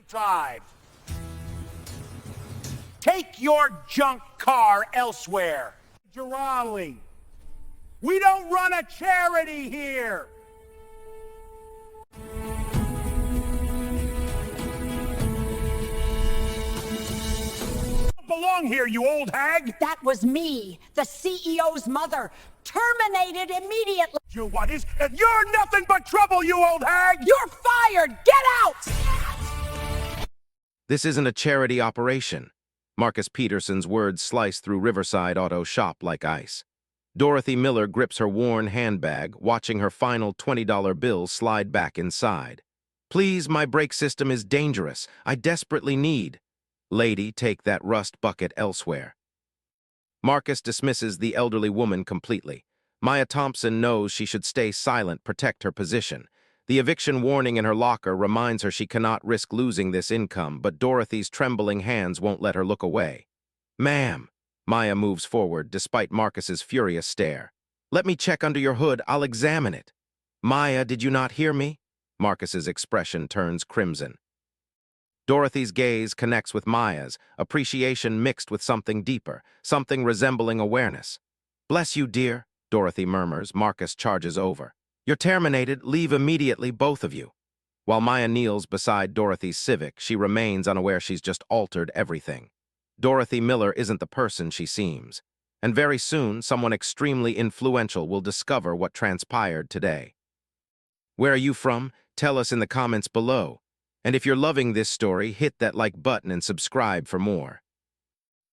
drive. Take your junk car elsewhere. Girali. We don't run a charity here. You don't belong here, you old hag. That was me, the CEO's mother. Terminated immediately. You what is? You're nothing but trouble, you old hag. You're fired. Get out. This isn't a charity operation. Marcus Peterson's words slice through Riverside Auto Shop like ice. Dorothy Miller grips her worn handbag, watching her final $20 bill slide back inside. Please, my brake system is dangerous. I desperately need. Lady, take that rust bucket elsewhere. Marcus dismisses the elderly woman completely. Maya Thompson knows she should stay silent, protect her position. The eviction warning in her locker reminds her she cannot risk losing this income, but Dorothy's trembling hands won't let her look away. Ma'am. Maya moves forward, despite Marcus's furious stare. Let me check under your hood. I'll examine it. Maya, did you not hear me? Marcus's expression turns crimson. Dorothy's gaze connects with Maya's, appreciation mixed with something deeper, something resembling awareness. Bless you, dear, Dorothy murmurs. Marcus charges over. You're terminated. Leave immediately, both of you. While Maya kneels beside Dorothy's Civic, she remains unaware she's just altered everything. Dorothy Miller isn't the person she seems. And very soon, someone extremely influential will discover what transpired today. Where are you from? Tell us in the comments below. And if you're loving this story, hit that like button and subscribe for more.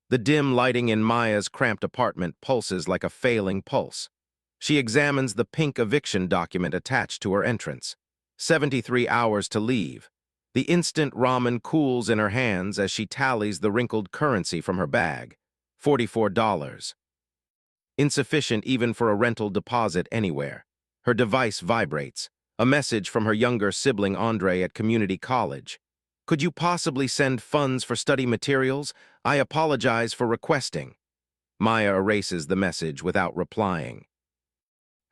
The dim lighting in Maya's cramped apartment pulses like a failing pulse. She examines the pink eviction document attached to her entrance. 73 hours to leave. The instant ramen cools in her hands as she tallies the wrinkled currency from her bag. $44. Insufficient even for a rental deposit anywhere. Her device vibrates. A message from her younger sibling Andre at community college. Could you possibly send funds for study materials? I apologize for requesting. Maya erases the message without replying.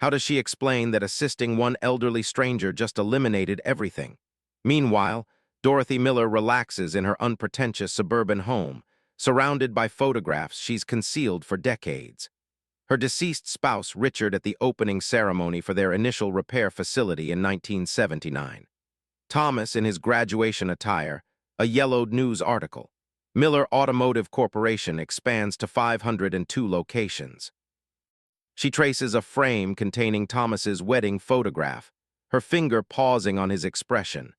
How does she explain that assisting one elderly stranger just eliminated everything? Meanwhile, Dorothy Miller relaxes in her unpretentious suburban home, surrounded by photographs she's concealed for decades. Her deceased spouse Richard at the opening ceremony for their initial repair facility in 1979. Thomas in his graduation attire, a yellowed news article. Miller Automotive Corporation expands to 502 locations. She traces a frame containing Thomas's wedding photograph, her finger pausing on his expression.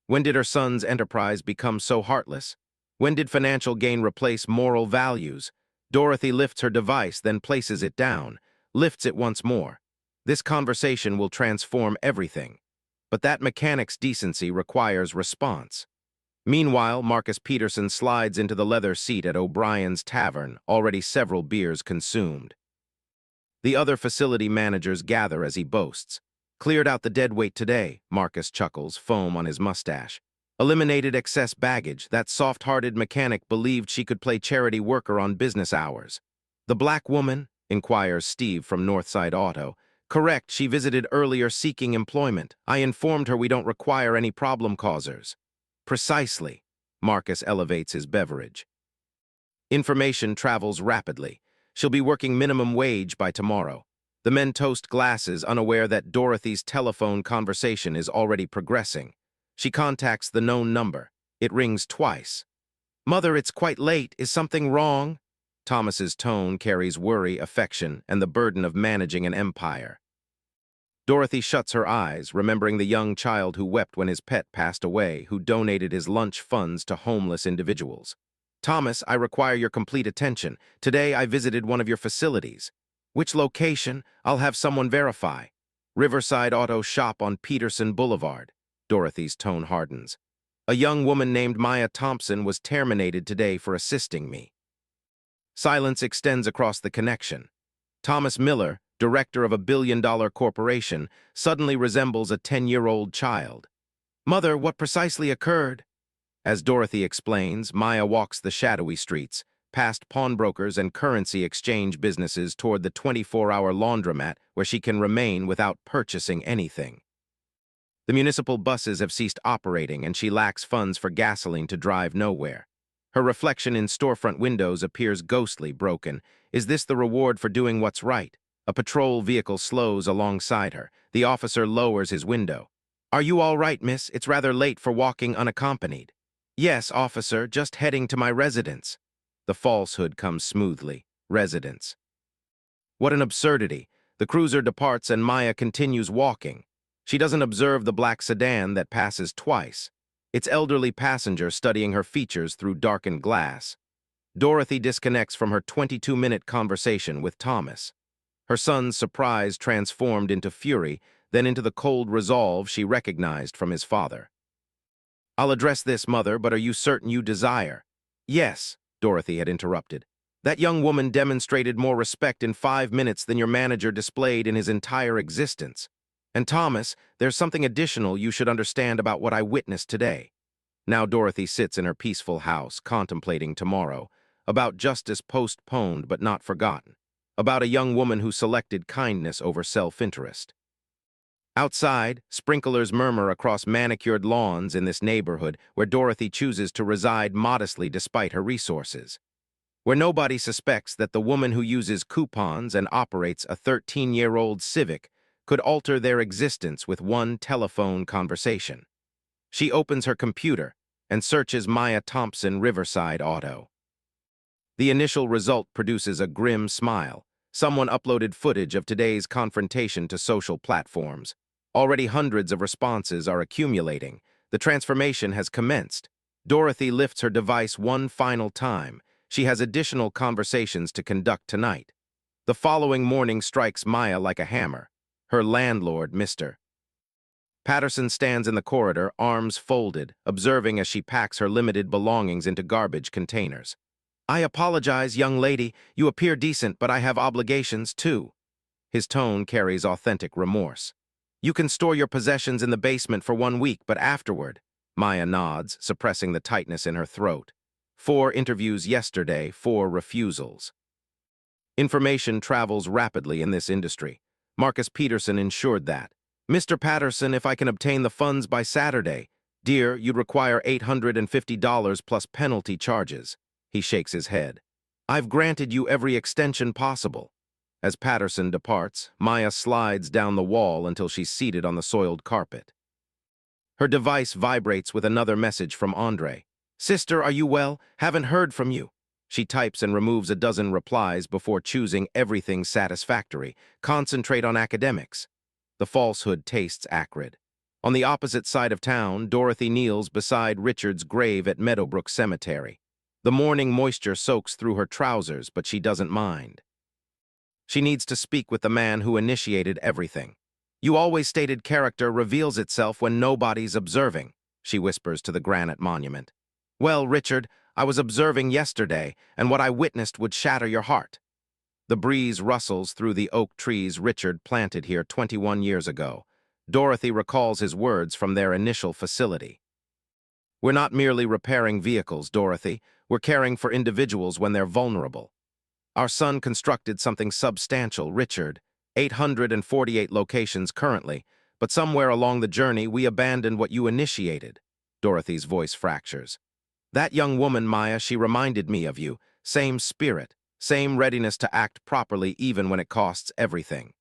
When did her son's enterprise become so heartless? When did financial gain replace moral values? Dorothy lifts her device, then places it down, lifts it once more. This conversation will transform everything. But that mechanic's decency requires response. Meanwhile, Marcus Peterson slides into the leather seat at O'Brien's Tavern, already several beers consumed. The other facility managers gather as he boasts. Cleared out the deadweight today, Marcus chuckles, foam on his mustache. Eliminated excess baggage. That soft-hearted mechanic believed she could play charity worker on business hours. The black woman? Inquires Steve from Northside Auto. Correct, she visited earlier seeking employment. I informed her we don't require any problem causers. Precisely. Marcus elevates his beverage. Information travels rapidly. She'll be working minimum wage by tomorrow. The men toast glasses, unaware that Dorothy's telephone conversation is already progressing. She contacts the known number. It rings twice. Mother, it's quite late. Is something wrong? Thomas's tone carries worry, affection, and the burden of managing an empire. Dorothy shuts her eyes, remembering the young child who wept when his pet passed away, who donated his lunch funds to homeless individuals. Thomas, I require your complete attention. Today I visited one of your facilities. Which location? I'll have someone verify. Riverside Auto Shop on Peterson Boulevard. Dorothy's tone hardens. A young woman named Maya Thompson was terminated today for assisting me. Silence extends across the connection. Thomas Miller, director of a billion-dollar corporation, suddenly resembles a 10-year-old child. Mother, what precisely occurred? As Dorothy explains, Maya walks the shadowy streets, past pawnbrokers and currency exchange businesses toward the 24-hour laundromat where she can remain without purchasing anything. The municipal buses have ceased operating, and she lacks funds for gasoline to drive nowhere. Her reflection in storefront windows appears ghostly broken. Is this the reward for doing what's right? A patrol vehicle slows alongside her. The officer lowers his window. "Are you all right, miss? It's rather late for walking unaccompanied." "Yes, officer, just heading to my residence." The falsehood comes smoothly. Residence. What an absurdity. The cruiser departs and Maya continues walking. She doesn't observe the black sedan that passes twice, its elderly passenger studying her features through darkened glass. Dorothy disconnects from her 22-minute conversation with Thomas. Her son's surprise transformed into fury, then into the cold resolve she recognized from his father. "I'll address this, mother, but are you certain you desire?" "Yes," Dorothy had interrupted. "That young woman demonstrated more respect in 5 minutes than your manager displayed in his entire existence. And Thomas, there's something additional you should understand about what I witnessed today." Now Dorothy sits in her peaceful house, contemplating tomorrow, about justice postponed but not forgotten, about a young woman who selected kindness over self-interest. Outside, sprinklers murmur across manicured lawns in this neighborhood where Dorothy chooses to reside modestly despite her resources. Where nobody suspects that the woman who uses coupons and operates a 13-year-old Civic could alter their existence with one telephone conversation. She opens her computer and searches Maya Thompson Riverside Auto. The initial result produces a grim smile. Someone uploaded footage of today's confrontation to social platforms. Already hundreds of responses are accumulating. The transformation has commenced. Dorothy lifts her device one final time. She has additional conversations to conduct tonight. The following morning strikes Maya like a hammer. Her landlord, Mr. Patterson, stands in the corridor, arms folded, observing as she packs her limited belongings into garbage containers. "I apologize, young lady. You appear decent, but I have obligations, too." His tone carries authentic remorse. "You can store your possessions in the basement for 1 week, but afterward." Maya nods, suppressing the tightness in her throat. 4 interviews yesterday, 4 refusals. Information travels rapidly in this industry. Marcus Peterson ensured that. "Mr. Patterson, if I can obtain the funds by Saturday." "Dear, you'd require $850 plus penalty charges." He shakes his head. "I've granted you every extension possible." As Patterson departs, Maya slides down the wall until she's seated on the soiled carpet. Her device vibrates with another message from Andre. "Sister, are you well? Haven't heard from you." She types and removes a dozen replies before choosing everything satisfactory. Concentrate on academics. The falsehood tastes acrid. On the opposite side of town, Dorothy kneels beside Richard's grave at Meadowbrook Cemetery. The morning moisture soaks through her trousers, but she doesn't mind. She needs to speak with the man who initiated everything. "You always stated character reveals itself when nobody's observing," she whispers to the granite monument. "Well, Richard, I was observing yesterday, and what I witnessed would shatter your heart." The breeze rustles through the oak trees Richard planted here 21 years ago. Dorothy recalls his words from their initial facility. "We're not merely repairing vehicles, Dorothy. We're caring for individuals when they're vulnerable. Our son constructed something substantial, Richard. 848 locations currently, but somewhere along the journey we abandoned what you initiated." Dorothy's voice fractures. "That young woman, Maya, she reminded me of you. Same spirit, same readiness to act properly even when it costs everything."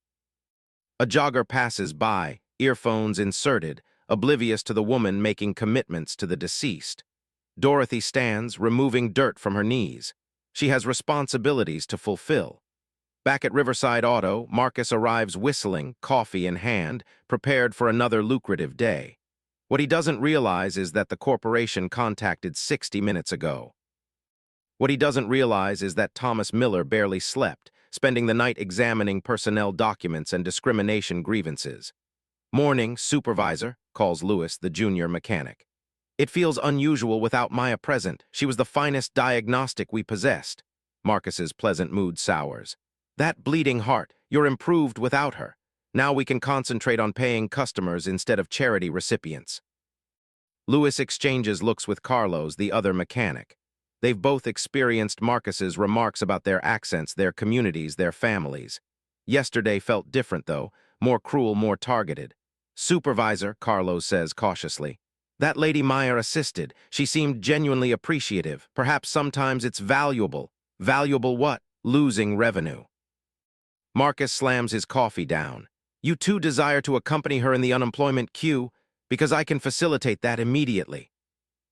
A jogger passes by, earphones inserted, oblivious to the woman making commitments to the deceased. Dorothy stands, removing dirt from her knees. She has responsibilities to fulfill. Back at Riverside Auto, Marcus arrives whistling, coffee in hand, prepared for another lucrative day. What he doesn't realize is that the corporation contacted 60 minutes ago. What he doesn't realize is that Thomas Miller barely slept, spending the night examining personnel documents and discrimination grievances. "Morning, supervisor," calls Lewis, the junior mechanic. "It feels unusual without Maya present. She was the finest diagnostic we possessed." Marcus's pleasant mood sours. "That bleeding heart, you're improved without her. Now we can concentrate on paying customers instead of charity recipients." Lewis exchanges looks with Carlos, the other mechanic. They've both experienced Marcus's remarks about their accents, their communities, their families. Yesterday felt different, though, more cruel, more targeted. Supervisor, Carlos says cautiously. That lady Maya assisted. She seemed genuinely appreciative. Perhaps sometimes it's valuable. Valuable what? Losing revenue. Marcus slams his coffee down. You too desire to accompany her in the unemployment queue, because I can facilitate that immediately.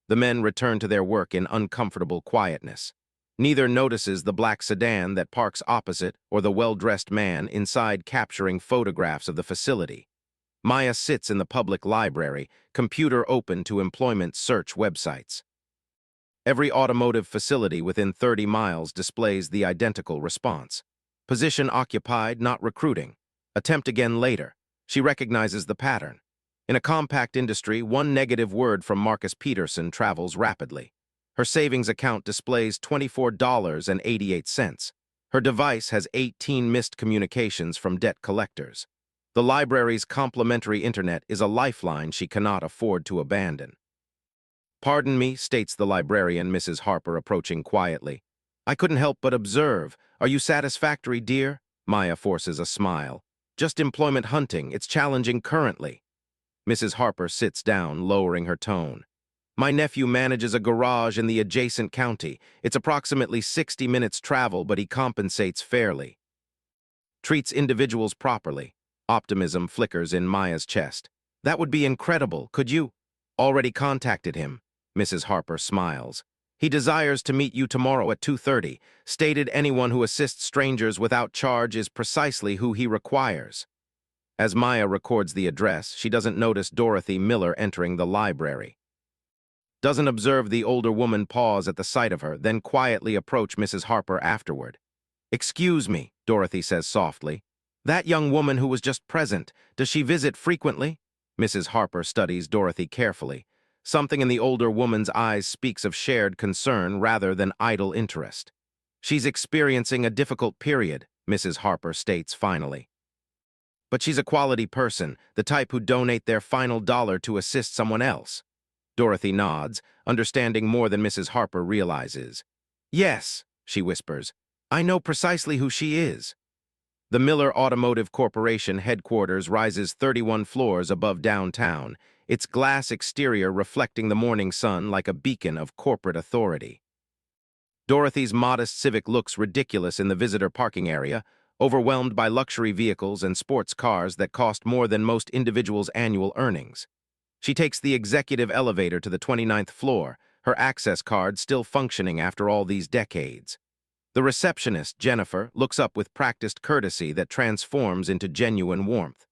The men return to their work in uncomfortable quietness. Neither notices the black sedan that parks opposite or the well-dressed man inside capturing photographs of the facility. Maya sits in the public library, computer open to employment search websites. Every automotive facility within 30 miles displays the identical response. Position occupied, not recruiting. Attempt again later. She recognizes the pattern. In a compact industry, one negative word from Marcus Peterson travels rapidly. Her savings account displays $24.88. Her device has 18 missed communications from debt collectors. The library's complimentary internet is a lifeline she cannot afford to abandon. Pardon me, states the librarian, Mrs. Harper, approaching quietly. I couldn't help but observe. Are you satisfactory, dear? Maya forces a smile. Just employment hunting. It's challenging currently. Mrs. Harper sits down, lowering her tone. My nephew manages a garage in the adjacent county. It's approximately 60 minutes travel, but he compensates fairly. Treats individuals properly. Optimism flickers in Maya's chest. That would be incredible. Could you? Already contacted him. Mrs. Harper smiles. He desires to meet you tomorrow at 2:30. Stated anyone who assists strangers without charge is precisely who he requires. As Maya records the address, she doesn't notice Dorothy Miller entering the library. Doesn't observe the older woman pause at the sight of her, then quietly approach Mrs. Harper afterward. Excuse me, Dorothy says softly. That young woman who was just present, does she visit frequently? Mrs. Harper studies Dorothy carefully. Something in the older woman's eyes speaks of shared concern rather than idle interest. She's experiencing a difficult period, Mrs. Harper states finally. But she's a quality person, the type who donate their final dollar to assist someone else. Dorothy nods, understanding more than Mrs. Harper realizes. Yes, she whispers. I know precisely who she is. The Miller Automotive Corporation headquarters rises 31 floors above downtown, its glass exterior reflecting the morning sun like a beacon of corporate authority. Dorothy's modest Civic looks ridiculous in the visitor parking area, overwhelmed by luxury vehicles and sports cars that cost more than most individuals' annual earnings. She takes the executive elevator to the 29th floor, her access card still functioning after all these decades. The receptionist, Jennifer, looks up with practiced courtesy that transforms into genuine warmth.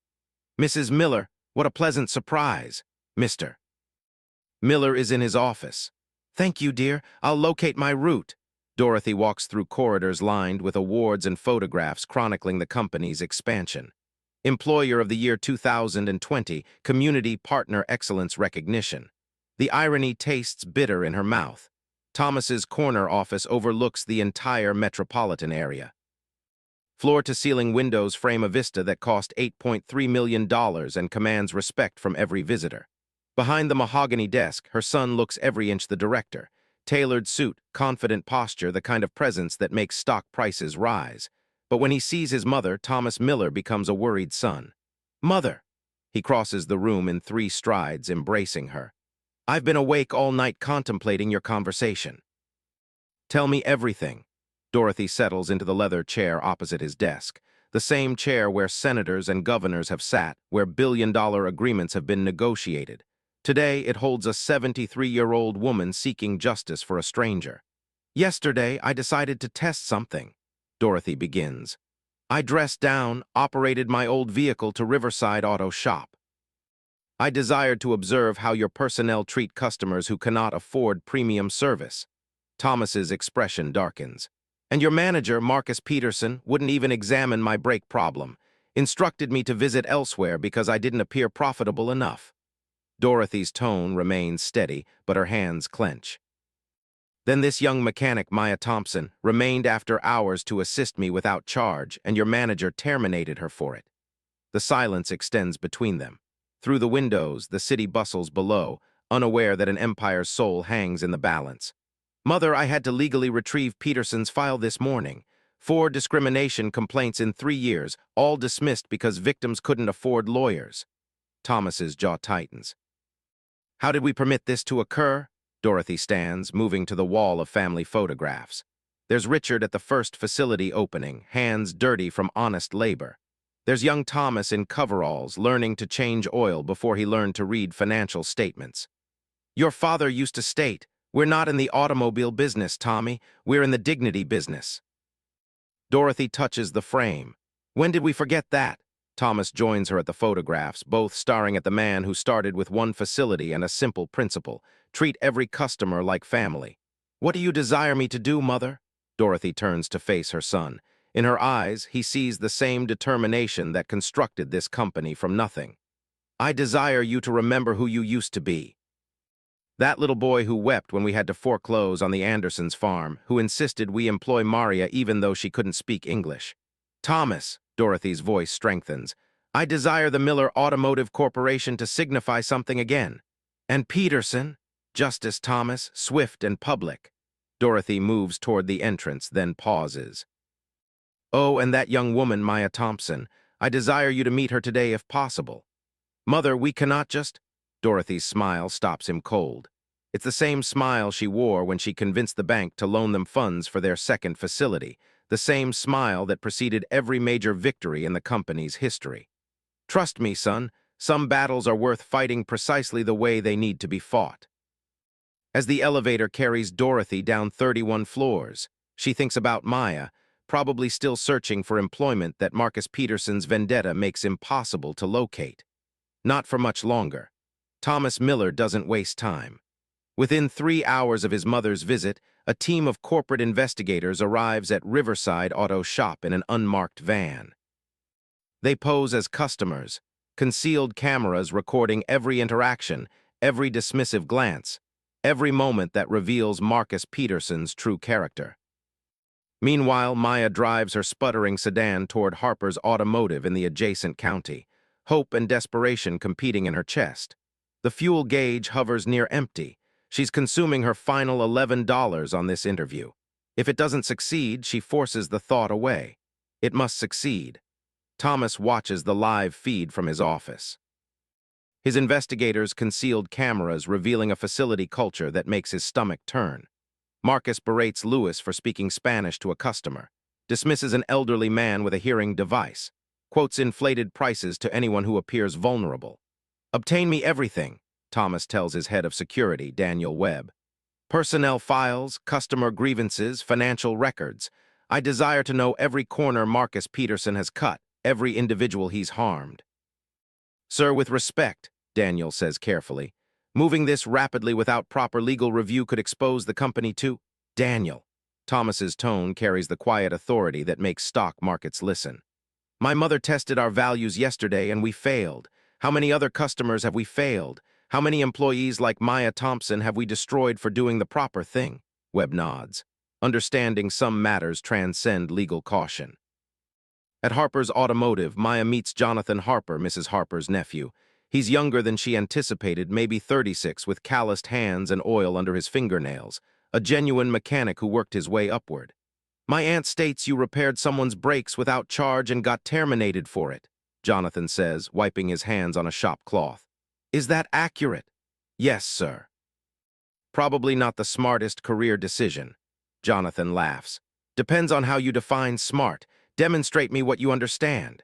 Mrs. Miller, what a pleasant surprise. Mr. Miller is in his office. Thank you, dear. I'll locate my route. Dorothy walks through corridors lined with awards and photographs chronicling the company's expansion. Employer of the Year 2020, Community Partner Excellence Recognition. The irony tastes bitter in her mouth. Thomas's corner office overlooks the entire metropolitan area. Floor-to-ceiling windows frame a vista that cost $8.3 million and commands respect from every visitor. Behind the mahogany desk, her son looks every inch the director. Tailored suit, confident posture, the kind of presence that makes stock prices rise. But when he sees his mother, Thomas Miller becomes a worried son. Mother! He crosses the room in 3 strides, embracing her. I've been awake all night contemplating your conversation. Tell me everything. Dorothy settles into the leather chair opposite his desk, the same chair where senators and governors have sat, where billion-dollar agreements have been negotiated. Today, it holds a 73-year-old woman seeking justice for a stranger. Yesterday, I decided to test something. Dorothy begins. I dressed down, operated my old vehicle to Riverside Auto Shop. I desired to observe how your personnel treat customers who cannot afford premium service. Thomas's expression darkens. And your manager, Marcus Peterson, wouldn't even examine my brake problem, instructed me to visit elsewhere because I didn't appear profitable enough. Dorothy's tone remains steady, but her hands clench. Then this young mechanic, Maya Thompson, remained after hours to assist me without charge, and your manager terminated her for it. The silence extends between them. Through the windows, the city bustles below, unaware that an empire's soul hangs in the balance. Mother, I had to legally retrieve Peterson's file this morning. 4 discrimination complaints in 3 years, all dismissed because victims couldn't afford lawyers. Thomas's jaw tightens. How did we permit this to occur? Dorothy stands, moving to the wall of family photographs. There's Richard at the first facility opening, hands dirty from honest labor. There's young Thomas in coveralls, learning to change oil before he learned to read financial statements. Your father used to state, "We're not in the automobile business, Tommy. We're in the dignity business." Dorothy touches the frame. When did we forget that? Thomas joins her at the photographs, both starring at the man who started with one facility and a simple principle: treat every customer like family. What do you desire me to do, Mother? Dorothy turns to face her son. In her eyes, he sees the same determination that constructed this company from nothing. I desire you to remember who you used to be. That little boy who wept when we had to foreclose on the Andersons' farm, who insisted we employ Maria even though she couldn't speak English. Thomas, Dorothy's voice strengthens, I desire the Miller Automotive Corporation to signify something again. And Peterson, Justice Thomas, swift and public. Dorothy moves toward the entrance, then pauses. Oh, and that young woman, Maya Thompson, I desire you to meet her today if possible. Mother, we cannot just... Dorothy's smile stops him cold. It's the same smile she wore when she convinced the bank to loan them funds for their second facility, the same smile that preceded every major victory in the company's history. Trust me, son, some battles are worth fighting precisely the way they need to be fought. As the elevator carries Dorothy down 31 floors, she thinks about Maya, probably still searching for employment that Marcus Peterson's vendetta makes impossible to locate. Not for much longer. Thomas Miller doesn't waste time. Within 3 hours of his mother's visit, a team of corporate investigators arrives at Riverside Auto Shop in an unmarked van. They pose as customers, concealed cameras recording every interaction, every dismissive glance, every moment that reveals Marcus Peterson's true character. Meanwhile, Maya drives her sputtering sedan toward Harper's Automotive in the adjacent county, hope and desperation competing in her chest. The fuel gauge hovers near empty. She's consuming her final $11 on this interview. If it doesn't succeed, she forces the thought away. It must succeed. Thomas watches the live feed from his office. His investigators concealed cameras revealing a facility culture that makes his stomach turn. Marcus berates Lewis for speaking Spanish to a customer, dismisses an elderly man with a hearing device, quotes inflated prices to anyone who appears vulnerable. Obtain me everything, Thomas tells his head of security, Daniel Webb. Personnel files, customer grievances, financial records. I desire to know every corner Marcus Peterson has cut, every individual he's harmed. Sir, with respect, Daniel says carefully, moving this rapidly without proper legal review could expose the company to... Daniel. Thomas's tone carries the quiet authority that makes stock markets listen. My mother tested our values yesterday and we failed. How many other customers have we failed? How many employees like Maya Thompson have we destroyed for doing the proper thing? Webb nods, understanding some matters transcend legal caution. At Harper's Automotive, Maya meets Jonathan Harper, Mrs. Harper's nephew. He's younger than she anticipated, maybe 36, with calloused hands and oil under his fingernails, a genuine mechanic who worked his way upward. My aunt states you repaired someone's brakes without charge and got terminated for it, Jonathan says, wiping his hands on a shop cloth. Is that accurate? Yes, sir. Probably not the smartest career decision. Jonathan laughs. Depends on how you define smart. Demonstrate me what you understand.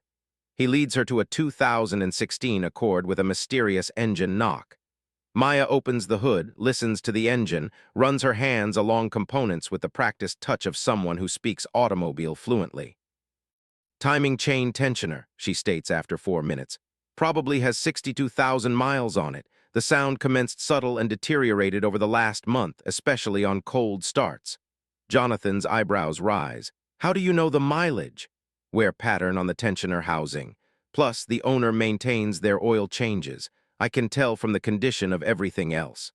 He leads her to a 2016 Accord with a mysterious engine knock. Maya opens the hood, listens to the engine, runs her hands along components with the practiced touch of someone who speaks automobile fluently. Timing chain tensioner, she states after 4 minutes. Probably has 62,000 miles on it. The sound commenced subtle and deteriorated over the last month, especially on cold starts. Jonathan's eyebrows rise. How do you know the mileage? Wear pattern on the tensioner housing. Plus, the owner maintains their oil changes. I can tell from the condition of everything else.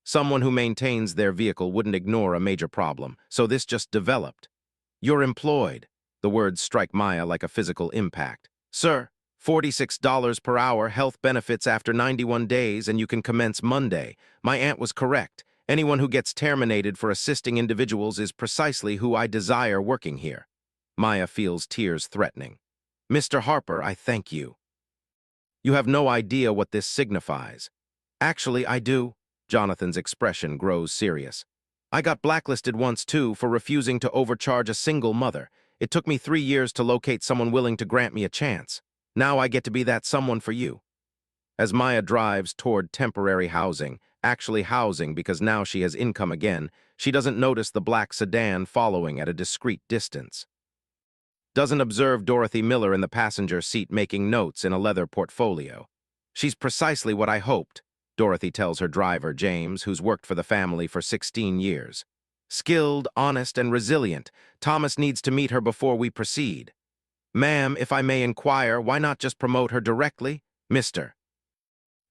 Someone who maintains their vehicle wouldn't ignore a major problem, so this just developed. You're employed. The words strike Maya like a physical impact. Sir, $46 per hour, health benefits after 91 days, and you can commence Monday. My aunt was correct. Anyone who gets terminated for assisting individuals is precisely who I desire working here. Maya feels tears threatening. Mr. Harper, I thank you. You have no idea what this signifies. Actually, I do. Jonathan's expression grows serious. I got blacklisted once, too, for refusing to overcharge a single mother. It took me 3 years to locate someone willing to grant me a chance. Now I get to be that someone for you. As Maya drives toward temporary housing, actually housing because now she has income again, she doesn't notice the black sedan following at a discreet distance. Doesn't observe Dorothy Miller in the passenger seat making notes in a leather portfolio. She's precisely what I hoped, Dorothy tells her driver, James, who's worked for the family for 16 years. Skilled, honest, and resilient, Thomas needs to meet her before we proceed. Ma'am, if I may inquire, why not just promote her directly? Mister.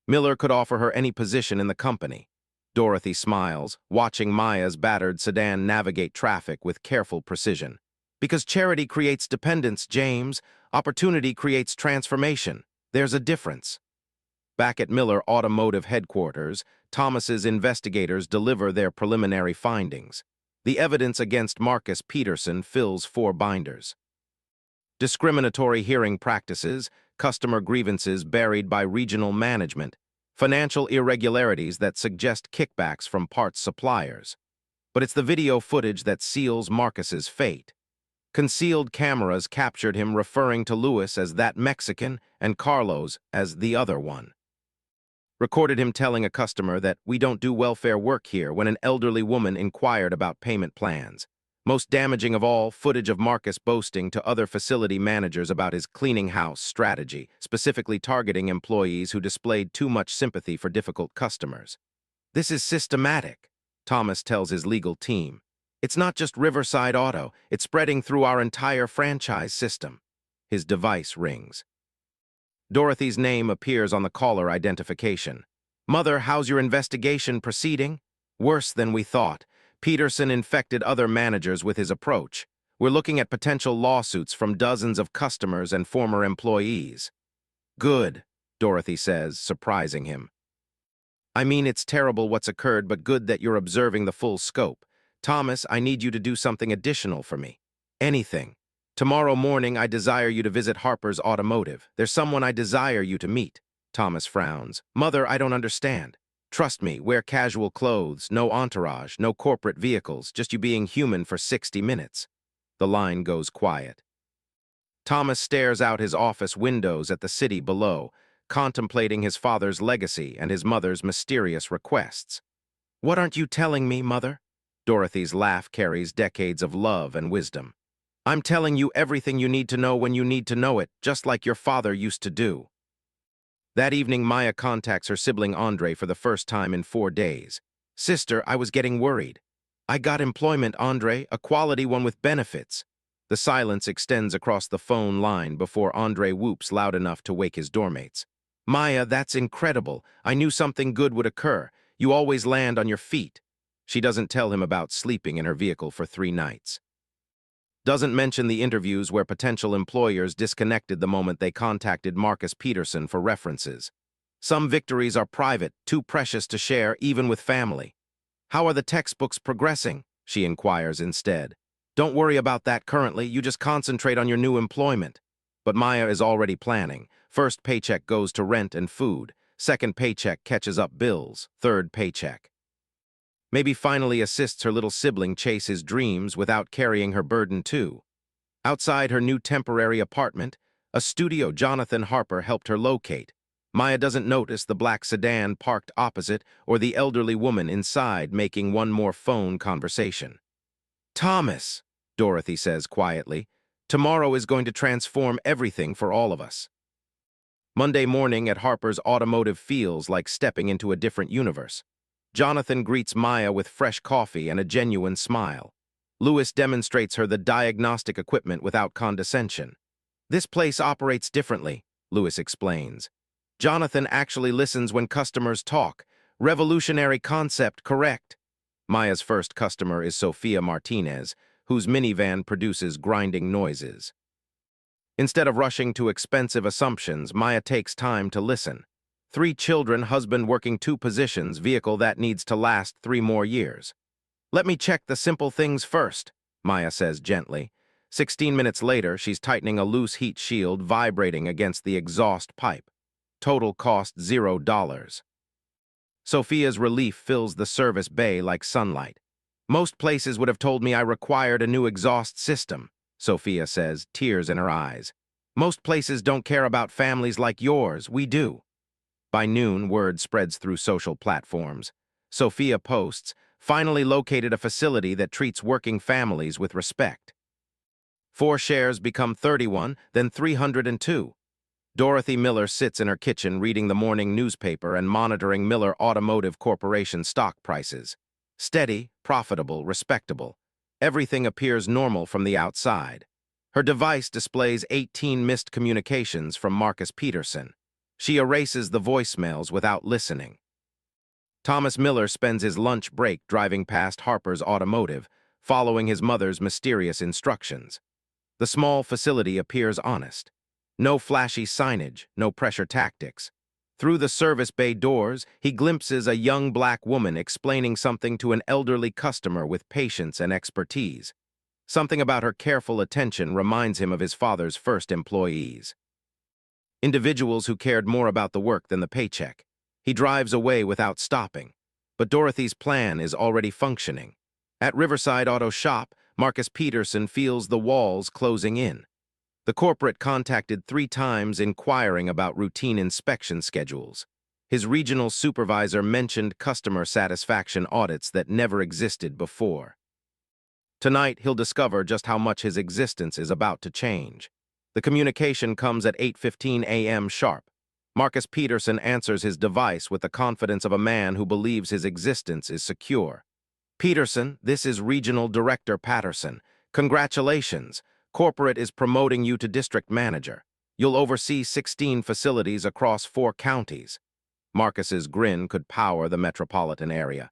Miller could offer her any position in the company. Dorothy smiles, watching Maya's battered sedan navigate traffic with careful precision. Because charity creates dependence, James. Opportunity creates transformation. There's a difference. Back at Miller Automotive Headquarters, Thomas's investigators deliver their preliminary findings. The evidence against Marcus Peterson fills 4 binders. Discriminatory hearing practices, customer grievances buried by regional management, financial irregularities that suggest kickbacks from parts suppliers. But it's the video footage that seals Marcus's fate. Concealed cameras captured him referring to Louis as that Mexican and Carlos as the other one. Recorded him telling a customer that we don't do welfare work here when an elderly woman inquired about payment plans. Most damaging of all, footage of Marcus boasting to other facility managers about his cleaning house strategy, specifically targeting employees who displayed too much sympathy for difficult customers. This is systematic, Thomas tells his legal team. It's not just Riverside Auto, it's spreading through our entire franchise system. His device rings. Dorothy's name appears on the caller identification. Mother, how's your investigation proceeding? Worse than we thought. Peterson infected other managers with his approach. We're looking at potential lawsuits from dozens of customers and former employees. Good, Dorothy says, surprising him. I mean, it's terrible what's occurred, but good that you're observing the full scope. Thomas, I need you to do something additional for me. Anything. Tomorrow morning, I desire you to visit Harper's Automotive. There's someone I desire you to meet. Thomas frowns. Mother, I don't understand. Trust me, wear casual clothes, no entourage, no corporate vehicles, just you being human for 60 minutes. The line goes quiet. Thomas stares out his office windows at the city below, contemplating his father's legacy and his mother's mysterious requests. What aren't you telling me, Mother? Dorothy's laugh carries decades of love and wisdom. I'm telling you everything you need to know when you need to know it, just like your father used to do. That evening, Maya contacts her sibling Andre for the first time in 4 days. Sister, I was getting worried. I got employment, Andre, a quality one with benefits. The silence extends across the phone line before Andre whoops loud enough to wake his doormates. Maya, that's incredible. I knew something good would occur. You always land on your feet. She doesn't tell him about sleeping in her vehicle for 3 nights. Doesn't mention the interviews where potential employers disconnected the moment they contacted Marcus Peterson for references. Some victories are private, too precious to share even with family. How are the textbooks progressing? She inquires instead. Don't worry about that currently, you just concentrate on your new employment. But Maya is already planning. First paycheck goes to rent and food. Second paycheck catches up bills. Third paycheck. Maybe finally assists her little sibling chase his dreams without carrying her burden too. Outside her new temporary apartment, a studio Jonathan Harper helped her locate. Maya doesn't notice the black sedan parked opposite or the elderly woman inside making one more phone conversation. Thomas, Dorothy says quietly, tomorrow is going to transform everything for all of us. Monday morning at Harper's Automotive feels like stepping into a different universe. Jonathan greets Maya with fresh coffee and a genuine smile. Louis demonstrates her the diagnostic equipment without condescension. This place operates differently, Louis explains. Jonathan actually listens when customers talk. Revolutionary concept, correct? Maya's first customer is Sophia Martinez, whose minivan produces grinding noises. Instead of rushing to expensive assumptions, Maya takes time to listen. 3 children, husband working 2 positions, vehicle that needs to last 3 more years. Let me check the simple things first, Maya says gently. 16 minutes later, she's tightening a loose heat shield vibrating against the exhaust pipe. Total cost $0. Sophia's relief fills the service bay like sunlight. Most places would have told me I required a new exhaust system, Sophia says, tears in her eyes. Most places don't care about families like yours. We do. By noon, word spreads through social platforms. Sophia posts, finally located a facility that treats working families with respect. 4 shares become 31, then 302. Dorothy Miller sits in her kitchen reading the morning newspaper and monitoring Miller Automotive Corporation stock prices. Steady, profitable, respectable. Everything appears normal from the outside. Her device displays 18 missed communications from Marcus Peterson. She erases the voicemails without listening. Thomas Miller spends his lunch break driving past Harper's Automotive, following his mother's mysterious instructions. The small facility appears honest. No flashy signage, no pressure tactics. Through the service bay doors, he glimpses a young black woman explaining something to an elderly customer with patience and expertise. Something about her careful attention reminds him of his father's first employees. Individuals who cared more about the work than the paycheck. He drives away without stopping. But Dorothy's plan is already functioning. At Riverside Auto Shop, Marcus Peterson feels the walls closing in. The corporate contacted 3 times inquiring about routine inspection schedules. His regional supervisor mentioned customer satisfaction audits that never existed before. Tonight, he'll discover just how much his existence is about to change. The communication comes at 8:15 a.m. sharp. Marcus Peterson answers his device with the confidence of a man who believes his existence is secure. Peterson, this is Regional Director Patterson. Congratulations. Corporate is promoting you to district manager. You'll oversee 16 facilities across 4 counties. Marcus's grin could power the metropolitan area.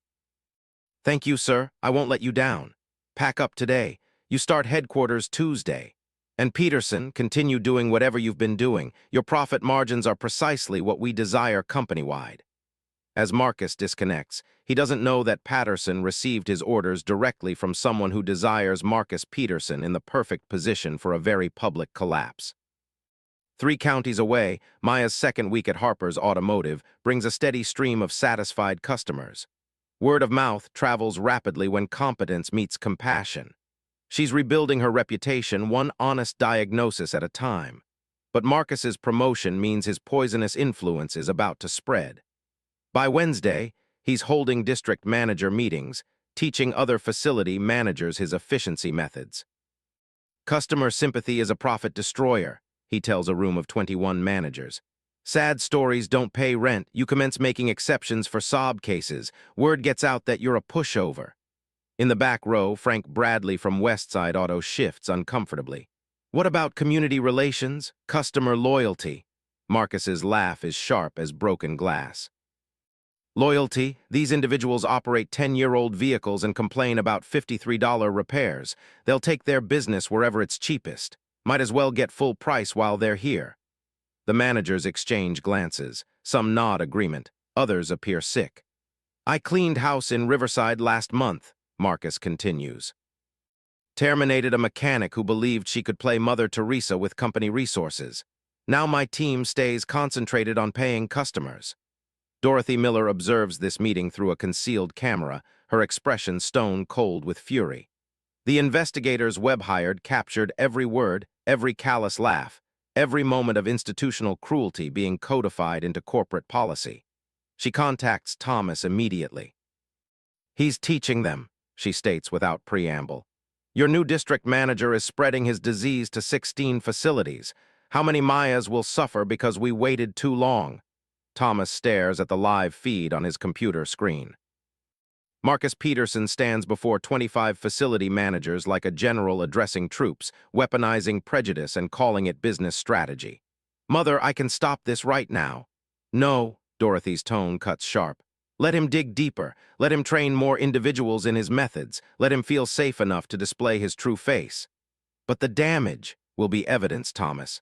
Thank you, sir. I won't let you down. Pack up today. You start headquarters Tuesday. And Peterson, continue doing whatever you've been doing. Your profit margins are precisely what we desire company-wide. As Marcus disconnects, he doesn't know that Patterson received his orders directly from someone who desires Marcus Peterson in the perfect position for a very public collapse. 3 counties away, Maya's second week at Harper's Automotive brings a steady stream of satisfied customers. Word of mouth travels rapidly when competence meets compassion. She's rebuilding her reputation, one honest diagnosis at a time. But Marcus's promotion means his poisonous influence is about to spread. By Wednesday, he's holding district manager meetings, teaching other facility managers his efficiency methods. Customer sympathy is a profit destroyer, he tells a room of 21 managers. Sad stories don't pay rent. You commence making exceptions for sob cases. Word gets out that you're a pushover. In the back row, Frank Bradley from Westside Auto shifts uncomfortably. What about community relations, customer loyalty? Marcus's laugh is sharp as broken glass. Loyalty, these individuals operate 10-year-old vehicles and complain about $53 repairs. They'll take their business wherever it's cheapest. Might as well get full price while they're here. The managers exchange glances. Some nod agreement. Others appear sick. I cleaned house in Riverside last month, Marcus continues. Terminated a mechanic who believed she could play Mother Teresa with company resources. Now my team stays concentrated on paying customers. Dorothy Miller observes this meeting through a concealed camera, her expression stone cold with fury. The investigators Webb hired captured every word, every callous laugh, every moment of institutional cruelty being codified into corporate policy. She contacts Thomas immediately. He's teaching them, she states without preamble. Your new district manager is spreading his disease to 16 facilities. How many Mayas will suffer because we waited too long? Thomas stares at the live feed on his computer screen. Marcus Peterson stands before 25 facility managers like a general addressing troops, weaponizing prejudice and calling it business strategy. Mother, I can stop this right now. No, Dorothy's tone cuts sharp. Let him dig deeper. Let him train more individuals in his methods. Let him feel safe enough to display his true face. But the damage will be evidence, Thomas.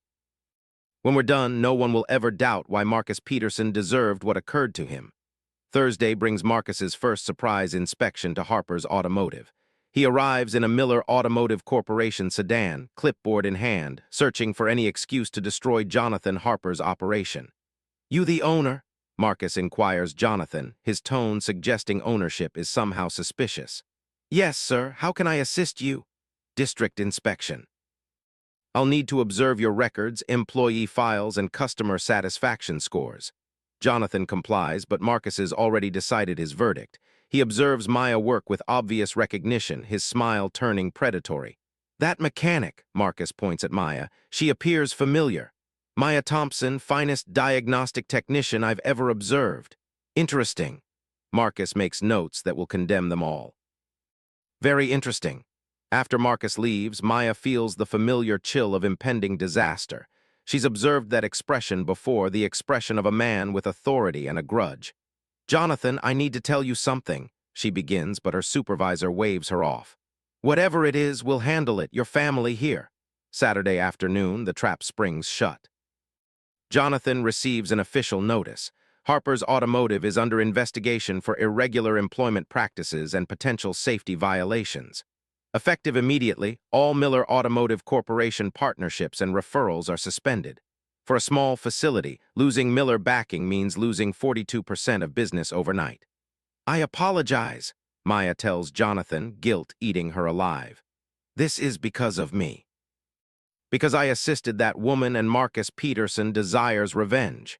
When we're done, no one will ever doubt why Marcus Peterson deserved what occurred to him. Thursday brings Marcus's first surprise inspection to Harper's Automotive. He arrives in a Miller Automotive Corporation sedan, clipboard in hand, searching for any excuse to destroy Jonathan Harper's operation. You the owner? Marcus inquires Jonathan, his tone suggesting ownership is somehow suspicious. Yes, sir. How can I assist you? District inspection. I'll need to observe your records, employee files, and customer satisfaction scores. Jonathan complies, but Marcus has already decided his verdict. He observes Maya work with obvious recognition, his smile turning predatory. That mechanic, Marcus points at Maya. She appears familiar. Maya Thompson, finest diagnostic technician I've ever observed. Interesting. Marcus makes notes that will condemn them all. Very interesting. After Marcus leaves, Maya feels the familiar chill of impending disaster. She's observed that expression before, the expression of a man with authority and a grudge. Jonathan, I need to tell you something, she begins, but her supervisor waves her off. Whatever it is, we'll handle it, your family here. Saturday afternoon, the trap springs shut. Jonathan receives an official notice. Harper's Automotive is under investigation for irregular employment practices and potential safety violations. Effective immediately, all Miller Automotive Corporation partnerships and referrals are suspended. For a small facility, losing Miller backing means losing 42% of business overnight. I apologize, Maya tells Jonathan, guilt eating her alive. This is because of me. Because I assisted that woman and Marcus Peterson desires revenge.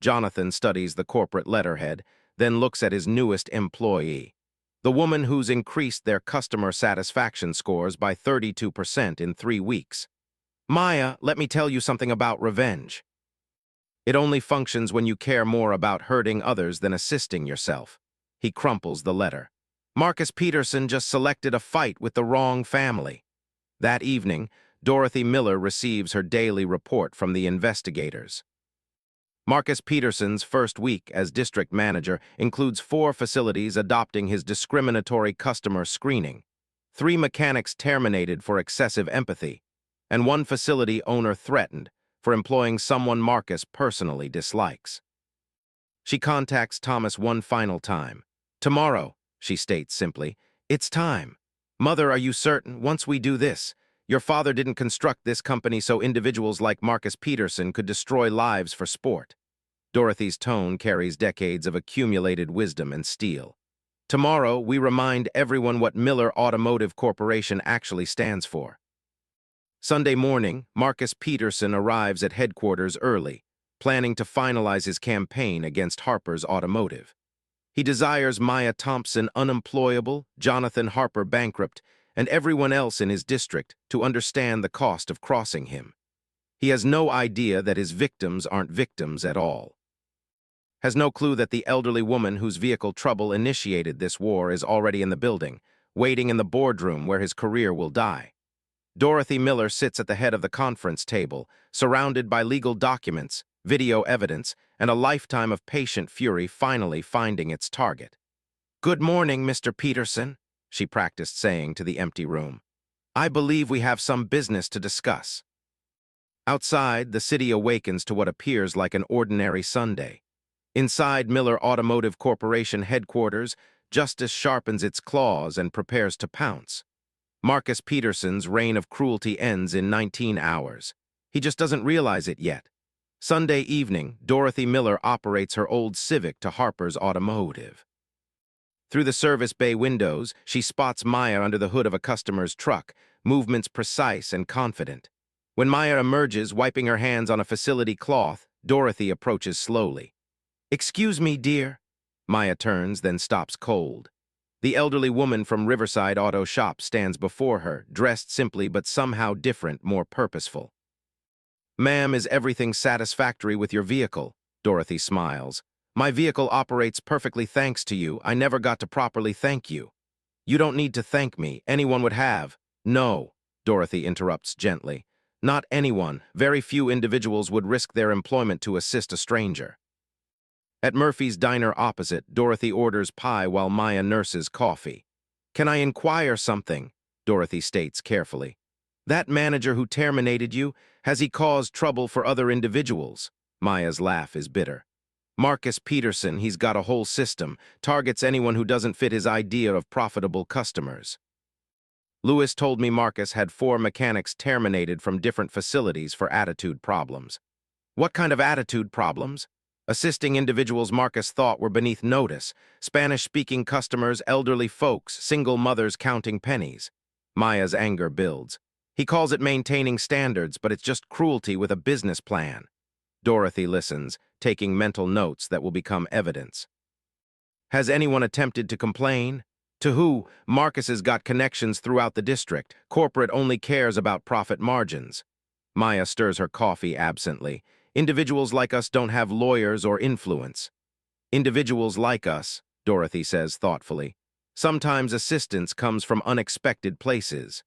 Jonathan studies the corporate letterhead, then looks at his newest employee. The woman who's increased their customer satisfaction scores by 32% in 3 weeks. Maya, let me tell you something about revenge. It only functions when you care more about hurting others than assisting yourself. He crumples the letter. Marcus Peterson just selected a fight with the wrong family. That evening, Dorothy Miller receives her daily report from the investigators. Marcus Peterson's first week as district manager includes 4 facilities adopting his discriminatory customer screening, 3 mechanics terminated for excessive empathy, and 1 facility owner threatened for employing someone Marcus personally dislikes. She contacts Thomas one final time. Tomorrow, she states simply, it's time. Mother, are you certain, once we do this, your father didn't construct this company so individuals like Marcus Peterson could destroy lives for sport? Dorothy's tone carries decades of accumulated wisdom and steel. Tomorrow, we remind everyone what Miller Automotive Corporation actually stands for. Sunday morning, Marcus Peterson arrives at headquarters early, planning to finalize his campaign against Harper's Automotive. He desires Maya Thompson unemployable, Jonathan Harper bankrupt, and everyone else in his district to understand the cost of crossing him. He has no idea that his victims aren't victims at all. Has no clue that the elderly woman whose vehicle trouble initiated this war is already in the building, waiting in the boardroom where his career will die. Dorothy Miller sits at the head of the conference table, surrounded by legal documents, video evidence, and a lifetime of patient fury finally finding its target. Good morning, Mr. Peterson, she practiced saying to the empty room. I believe we have some business to discuss. Outside, the city awakens to what appears like an ordinary Sunday. Inside Miller Automotive Corporation headquarters, justice sharpens its claws and prepares to pounce. Marcus Peterson's reign of cruelty ends in 19 hours. He just doesn't realize it yet. Sunday evening, Dorothy Miller operates her old Civic to Harper's Automotive. Through the service bay windows, she spots Maya under the hood of a customer's truck, movements precise and confident. When Maya emerges, wiping her hands on a facility cloth, Dorothy approaches slowly. Excuse me, dear. Maya turns, then stops cold. The elderly woman from Riverside Auto Shop stands before her, dressed simply but somehow different, more purposeful. Ma'am, is everything satisfactory with your vehicle? Dorothy smiles. My vehicle operates perfectly thanks to you. I never got to properly thank you. You don't need to thank me. Anyone would have. No, Dorothy interrupts gently. Not anyone. Very few individuals would risk their employment to assist a stranger. At Murphy's diner opposite, Dorothy orders pie while Maya nurses coffee. Can I inquire something? Dorothy states carefully. That manager who terminated you, has he caused trouble for other individuals? Maya's laugh is bitter. Marcus Peterson, he's got a whole system, targets anyone who doesn't fit his idea of profitable customers. Lewis told me Marcus had 4 mechanics terminated from different facilities for attitude problems. What kind of attitude problems? Assisting individuals Marcus thought were beneath notice, Spanish-speaking customers, elderly folks, single mothers counting pennies. Maya's anger builds. He calls it maintaining standards, but it's just cruelty with a business plan. Dorothy listens, taking mental notes that will become evidence. Has anyone attempted to complain? To who? Marcus has got connections throughout the district. Corporate only cares about profit margins. Maya stirs her coffee absently. Individuals like us don't have lawyers or influence. Individuals like us, Dorothy says thoughtfully. Sometimes assistance comes from unexpected places.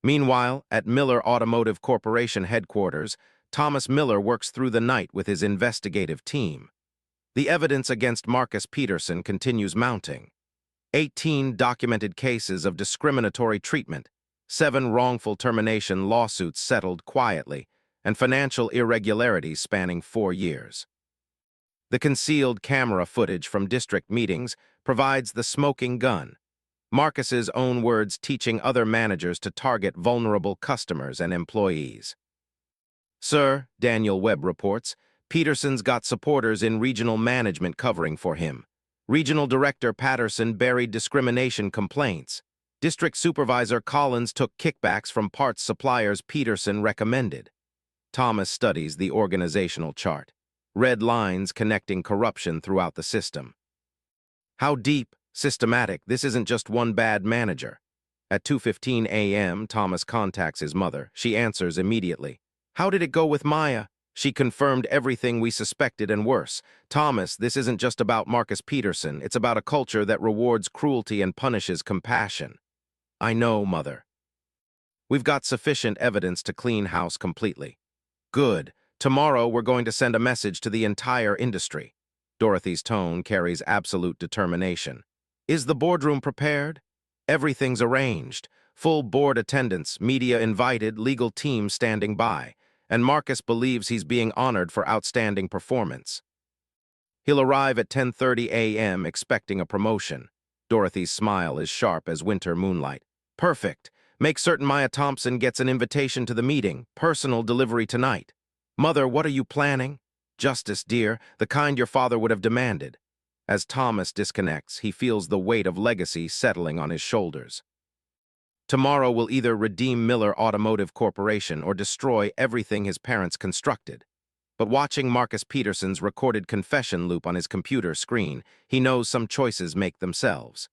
Meanwhile, at Miller Automotive Corporation headquarters, Thomas Miller works through the night with his investigative team. The evidence against Marcus Peterson continues mounting. 18 documented cases of discriminatory treatment, 7 wrongful termination lawsuits settled quietly, and financial irregularities spanning 4 years. The concealed camera footage from district meetings provides the smoking gun. Marcus's own words teaching other managers to target vulnerable customers and employees. Sir, Daniel Webb reports, Peterson's got supporters in regional management covering for him. Regional Director Patterson buried discrimination complaints. District Supervisor Collins took kickbacks from parts suppliers Peterson recommended. Thomas studies the organizational chart. Red lines connecting corruption throughout the system. How deep, systematic, this isn't just one bad manager. At 2:15 a.m., Thomas contacts his mother. She answers immediately. How did it go with Maya? She confirmed everything we suspected and worse. Thomas, this isn't just about Marcus Peterson. It's about a culture that rewards cruelty and punishes compassion. I know, Mother. We've got sufficient evidence to clean house completely. Good. Tomorrow we're going to send a message to the entire industry. Dorothy's tone carries absolute determination. Is the boardroom prepared? Everything's arranged. Full board attendance, media invited, legal team standing by. And Marcus believes he's being honored for outstanding performance. He'll arrive at 10:30 a.m. expecting a promotion. Dorothy's smile is sharp as winter moonlight. Perfect. Make certain Maya Thompson gets an invitation to the meeting. Personal delivery tonight. Mother, what are you planning? Justice, dear, the kind your father would have demanded. As Thomas disconnects, he feels the weight of legacy settling on his shoulders. Tomorrow will either redeem Miller Automotive Corporation or destroy everything his parents constructed. But watching Marcus Peterson's recorded confession loop on his computer screen, he knows some choices make themselves.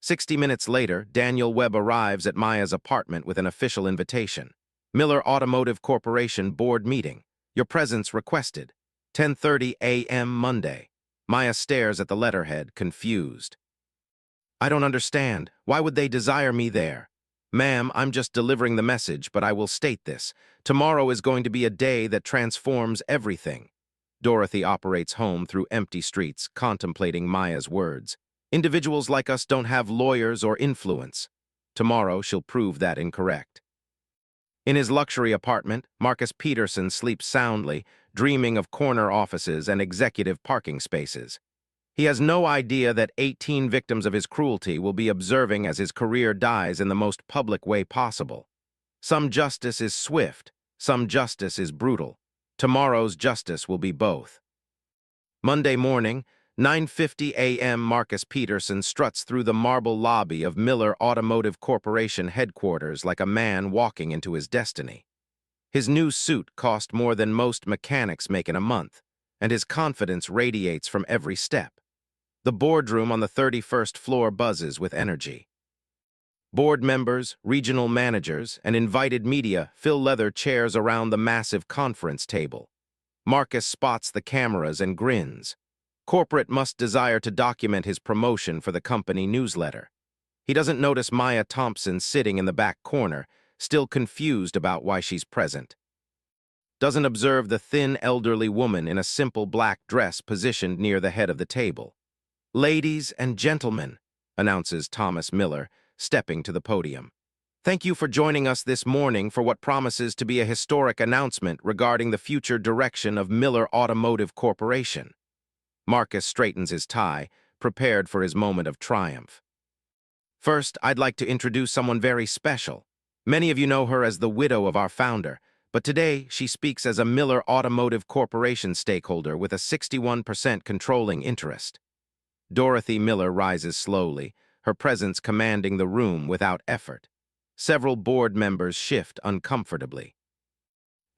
60 minutes later, Daniel Webb arrives at Maya's apartment with an official invitation. Miller Automotive Corporation Board Meeting. Your presence requested. 10:30 a.m. Monday. Maya stares at the letterhead, confused. I don't understand. Why would they desire me there? Ma'am, I'm just delivering the message, but I will state this. Tomorrow is going to be a day that transforms everything. Dorothy operates home through empty streets, contemplating Maya's words. Individuals like us don't have lawyers or influence. Tomorrow she'll prove that incorrect. In his luxury apartment, Marcus Peterson sleeps soundly, dreaming of corner offices and executive parking spaces. He has no idea that 18 victims of his cruelty will be observing as his career dies in the most public way possible. Some justice is swift, some justice is brutal. Tomorrow's justice will be both. Monday morning, 9:50 a.m. Marcus Peterson struts through the marble lobby of Miller Automotive Corporation headquarters like a man walking into his destiny. His new suit cost more than most mechanics make in a month, and his confidence radiates from every step. The boardroom on the 31st floor buzzes with energy. Board members, regional managers, and invited media fill leather chairs around the massive conference table. Marcus spots the cameras and grins. Corporate must desire to document his promotion for the company newsletter. He doesn't notice Maya Thompson sitting in the back corner, still confused about why she's present. Doesn't observe the thin elderly woman in a simple black dress positioned near the head of the table. Ladies and gentlemen, announces Thomas Miller, stepping to the podium. Thank you for joining us this morning for what promises to be a historic announcement regarding the future direction of Miller Automotive Corporation. Marcus straightens his tie, prepared for his moment of triumph. First, I'd like to introduce someone very special. Many of you know her as the widow of our founder, But today, she speaks as a Miller Automotive Corporation stakeholder with a 61% controlling interest. Dorothy Miller rises slowly, her presence commanding the room without effort. Several board members shift uncomfortably.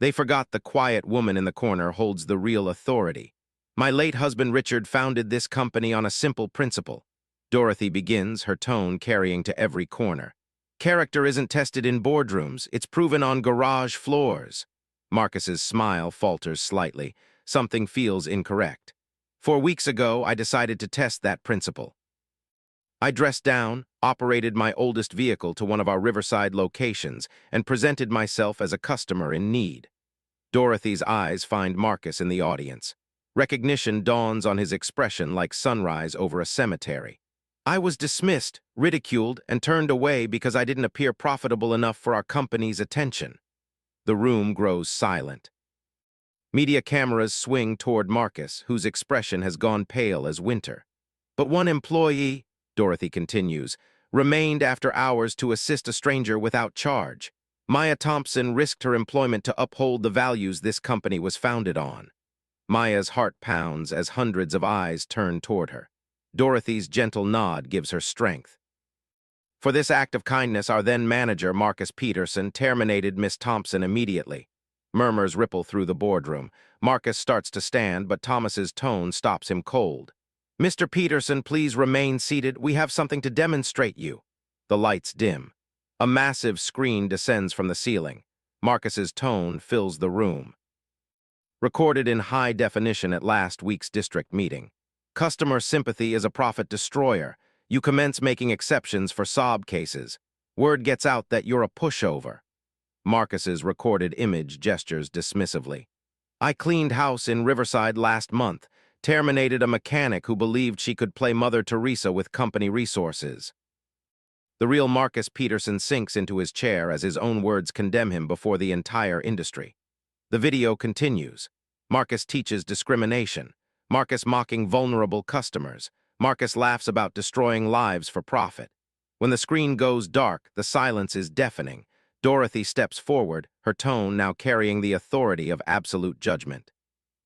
They forgot the quiet woman in the corner holds the real authority. My late husband Richard founded this company on a simple principle. Dorothy begins, her tone carrying to every corner. Character isn't tested in boardrooms, it's proven on garage floors. Marcus's smile falters slightly. Something feels incorrect. 4 weeks ago, I decided to test that principle. I dressed down, operated my oldest vehicle to one of our Riverside locations, and presented myself as a customer in need. Dorothy's eyes find Marcus in the audience. Recognition dawns on his expression like sunrise over a cemetery. I was dismissed, ridiculed, and turned away because I didn't appear profitable enough for our company's attention. The room grows silent. Media cameras swing toward Marcus, whose expression has gone pale as winter. But one employee, Dorothy continues, remained after hours to assist a stranger without charge. Maya Thompson risked her employment to uphold the values this company was founded on. Maya's heart pounds as hundreds of eyes turn toward her. Dorothy's gentle nod gives her strength. For this act of kindness, our then-manager, Marcus Peterson, terminated Miss Thompson immediately. Murmurs ripple through the boardroom. Marcus starts to stand, but Thomas's tone stops him cold. Mr. Peterson, please remain seated. We have something to demonstrate you. The lights dim. A massive screen descends from the ceiling. Marcus's tone fills the room. Recorded in high definition at last week's district meeting. Customer sympathy is a profit destroyer. You commence making exceptions for sob cases. Word gets out that you're a pushover. Marcus's recorded image gestures dismissively. I cleaned house in Riverside last month, terminated a mechanic who believed she could play Mother Teresa with company resources. The real Marcus Peterson sinks into his chair as his own words condemn him before the entire industry. The video continues. Marcus teaches discrimination. Marcus mocking vulnerable customers. Marcus laughs about destroying lives for profit. When the screen goes dark, the silence is deafening. Dorothy steps forward, her tone now carrying the authority of absolute judgment.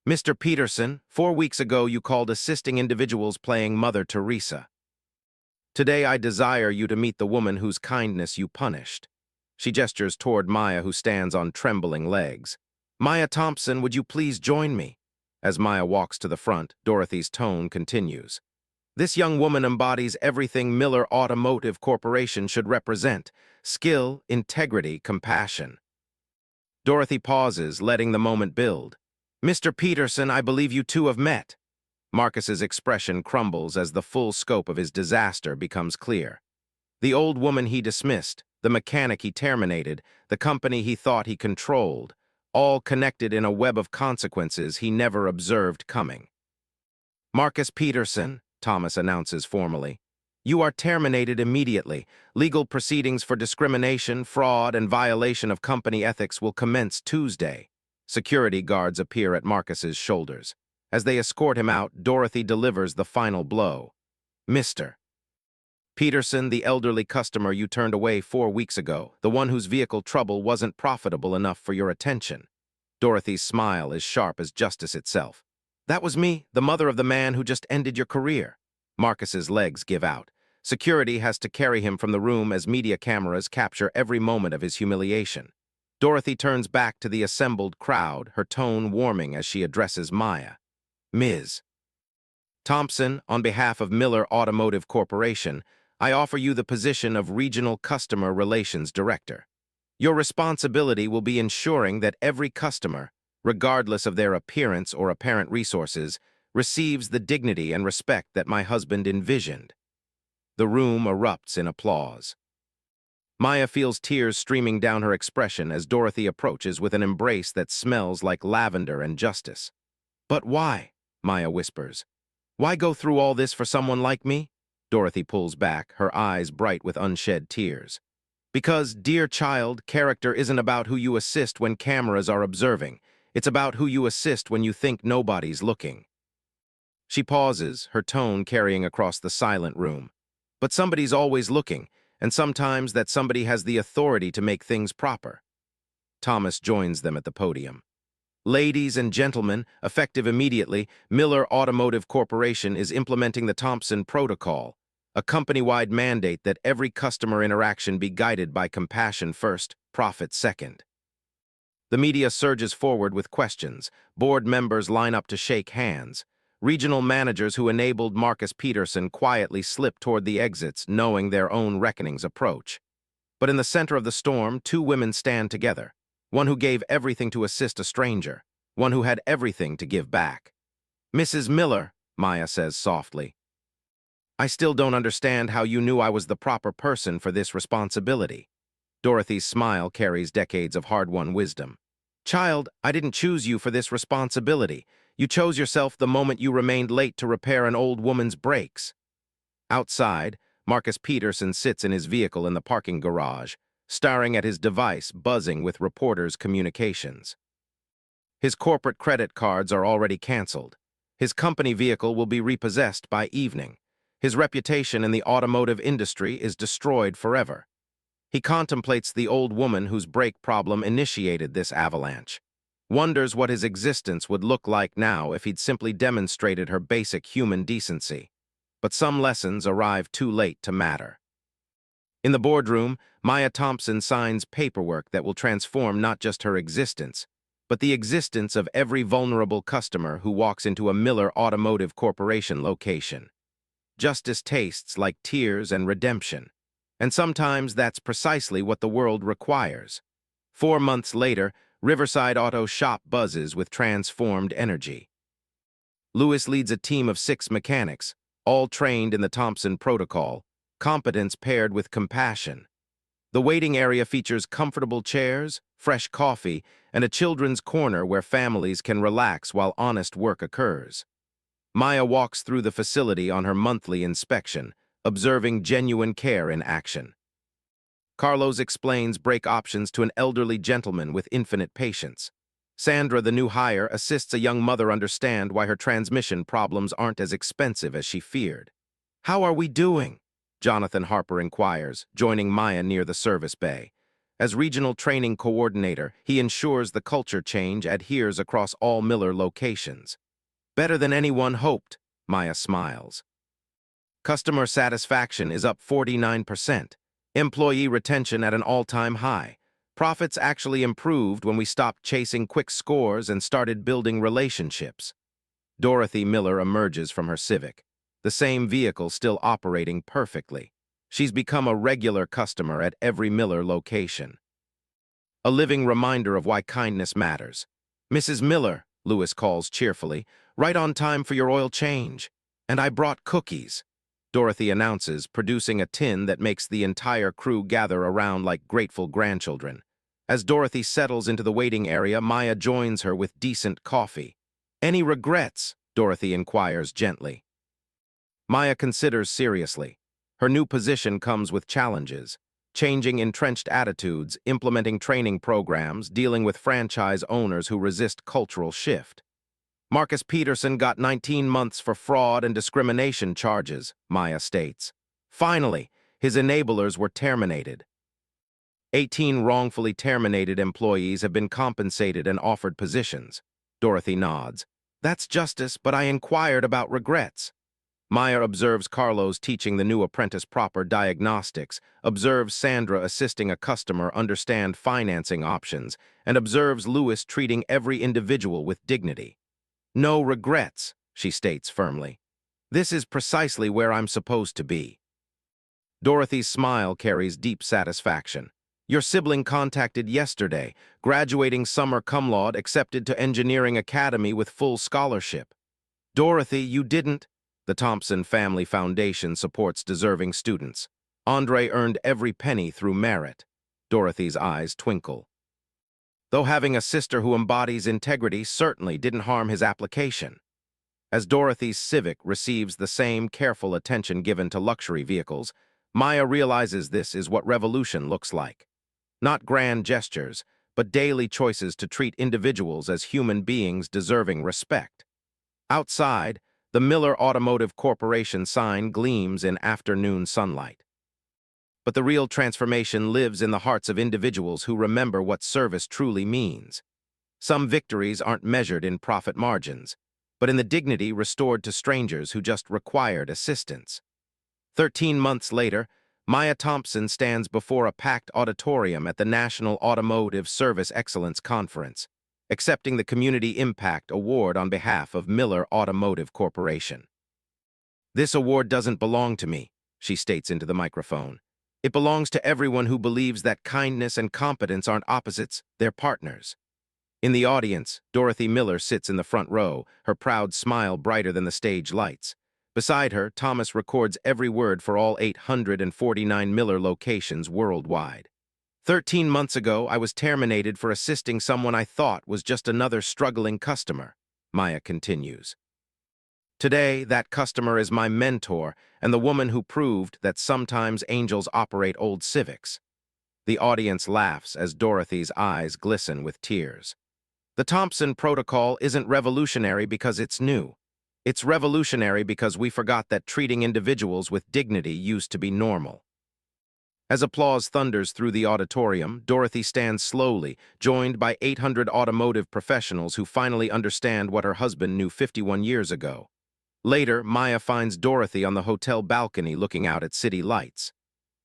Mr. Peterson, 4 weeks ago you called assisting individuals playing Mother Teresa. Today I desire you to meet the woman whose kindness you punished. She gestures toward Maya, who stands on trembling legs. Maya Thompson, would you please join me? As Maya walks to the front, Dorothy's tone continues. This young woman embodies everything Miller Automotive Corporation should represent: skill, integrity, compassion. Dorothy pauses, letting the moment build. Mr. Peterson, I believe you two have met. Marcus's expression crumbles as the full scope of his disaster becomes clear. The old woman he dismissed, the mechanic he terminated, the company he thought he controlled, all connected in a web of consequences he never observed coming. Marcus Peterson, Thomas announces formally, you are terminated immediately. Legal proceedings for discrimination, fraud, and violation of company ethics will commence Tuesday. Security guards appear at Marcus's shoulders. As they escort him out, Dorothy delivers the final blow. Mr. Peterson, the elderly customer you turned away 4 weeks ago, the one whose vehicle trouble wasn't profitable enough for your attention. Dorothy's smile is sharp as justice itself. That was me, the mother of the man who just ended your career. Marcus's legs give out. Security has to carry him from the room as media cameras capture every moment of his humiliation. Dorothy turns back to the assembled crowd, her tone warming as she addresses Maya. Ms. Thompson, on behalf of Miller Automotive Corporation, I offer you the position of Regional Customer Relations Director. Your responsibility will be ensuring that every customer, regardless of their appearance or apparent resources, receives the dignity and respect that my husband envisioned. The room erupts in applause. Maya feels tears streaming down her expression as Dorothy approaches with an embrace that smells like lavender and justice. But why? Maya whispers. Why go through all this for someone like me? Dorothy pulls back, her eyes bright with unshed tears. Because, dear child, character isn't about who you assist when cameras are observing. It's about who you assist when you think nobody's looking. She pauses, her tone carrying across the silent room. But somebody's always looking, and sometimes that somebody has the authority to make things proper. Thomas joins them at the podium. Ladies and gentlemen, effective immediately, Miller Automotive Corporation is implementing the Thompson Protocol, a company-wide mandate that every customer interaction be guided by compassion first, profit second. The media surges forward with questions. Board members line up to shake hands. Regional managers who enabled Marcus Peterson quietly slip toward the exits, knowing their own reckoning's approach. But in the center of the storm, two women stand together. One who gave everything to assist a stranger, one who had everything to give back. "Mrs. Miller," Maya says softly, "I still don't understand how you knew I was the proper person for this responsibility." Dorothy's smile carries decades of hard-won wisdom. "Child, I didn't choose you for this responsibility. You chose yourself the moment you remained late to repair an old woman's brakes." Outside, Marcus Peterson sits in his vehicle in the parking garage, staring at his device buzzing with reporters' communications. His corporate credit cards are already canceled. His company vehicle will be repossessed by evening. His reputation in the automotive industry is destroyed forever. He contemplates the old woman whose brake problem initiated this avalanche, wonders what his existence would look like now if he'd simply demonstrated her basic human decency. But some lessons arrive too late to matter. In the boardroom, Maya Thompson signs paperwork that will transform not just her existence, but the existence of every vulnerable customer who walks into a Miller Automotive Corporation location. Justice tastes like tears and redemption, and sometimes that's precisely what the world requires. 4 months later, Riverside Auto Shop buzzes with transformed energy. Lewis leads a team of 6 mechanics, all trained in the Thompson Protocol, competence paired with compassion. The waiting area features comfortable chairs, fresh coffee, and a children's corner where families can relax while honest work occurs. Maya walks through the facility on her monthly inspection, observing genuine care in action. Carlos explains brake options to an elderly gentleman with infinite patience. Sandra, the new hire, assists a young mother understand why her transmission problems aren't as expensive as she feared. "How are we doing?" Jonathan Harper inquires, joining Maya near the service bay. As regional training coordinator, he ensures the culture change adheres across all Miller locations. "Better than anyone hoped," Maya smiles. Customer satisfaction is up 49%. Employee retention at an all-time high. Profits actually improved when we stopped chasing quick scores and started building relationships. Dorothy Miller emerges from her Civic, the same vehicle still operating perfectly. She's become a regular customer at every Miller location. A living reminder of why kindness matters. "Mrs. Miller," Lewis calls cheerfully, "right on time for your oil change. And I brought cookies," Dorothy announces, producing a tin that makes the entire crew gather around like grateful grandchildren. As Dorothy settles into the waiting area, Maya joins her with decent coffee. "Any regrets?" Dorothy inquires gently. Maya considers seriously. Her new position comes with challenges, changing entrenched attitudes, implementing training programs, dealing with franchise owners who resist cultural shift. Marcus Peterson got 19 months for fraud and discrimination charges, Maya states. Finally, his enablers were terminated. 18 wrongfully terminated employees have been compensated and offered positions. Dorothy nods. "That's justice, but I inquired about regrets." Maya observes Carlos teaching the new apprentice proper diagnostics, observes Sandra assisting a customer understand financing options, and observes Lewis treating every individual with dignity. "No regrets," she states firmly. "This is precisely where I'm supposed to be." Dorothy's smile carries deep satisfaction. "Your sibling contacted yesterday, graduating summa cum laude, accepted to Engineering Academy with full scholarship." "Dorothy, you didn't." The Thompson Family Foundation supports deserving students. "Andre earned every penny through merit." Dorothy's eyes twinkle. Though having a sister who embodies integrity certainly didn't harm his application. As Dorothy's Civic receives the same careful attention given to luxury vehicles, Maya realizes this is what revolution looks like. Not grand gestures, but daily choices to treat individuals as human beings deserving respect. Outside, the Miller Automotive Corporation sign gleams in afternoon sunlight. But the real transformation lives in the hearts of individuals who remember what service truly means. Some victories aren't measured in profit margins, but in the dignity restored to strangers who just required assistance. 13 months later, Maya Thompson stands before a packed auditorium at the National Automotive Service Excellence Conference, accepting the Community Impact Award on behalf of Miller Automotive Corporation. "This award doesn't belong to me," she states into the microphone. "It belongs to everyone who believes that kindness and competence aren't opposites, they're partners." In the audience, Dorothy Miller sits in the front row, her proud smile brighter than the stage lights. Beside her, Thomas records every word for all 849 Miller locations worldwide. 13 months ago, I was terminated for assisting someone I thought was just another struggling customer," Maya continues. "Today, that customer is my mentor and the woman who proved that sometimes angels operate old Civics." The audience laughs as Dorothy's eyes glisten with tears. The Thompson Protocol isn't revolutionary because it's new. It's revolutionary because we forgot that treating individuals with dignity used to be normal. As applause thunders through the auditorium, Dorothy stands slowly, joined by 800 automotive professionals who finally understand what her husband knew 51 years ago. Later, Maya finds Dorothy on the hotel balcony looking out at city lights.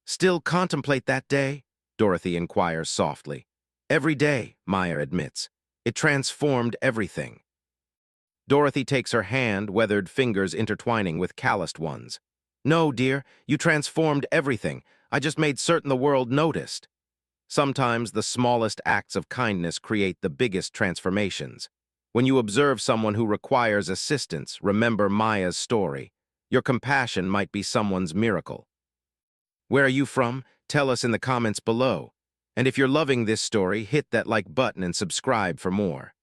"Still contemplate that day?" Dorothy inquires softly. "Every day," Maya admits. "It transformed everything." Dorothy takes her hand, weathered fingers intertwining with calloused ones. "No, dear, you transformed everything. I just made certain the world noticed." Sometimes the smallest acts of kindness create the biggest transformations. When you observe someone who requires assistance, remember Maya's story. Your compassion might be someone's miracle. Where are you from? Tell us in the comments below. And if you're loving this story, hit that like button and subscribe for more.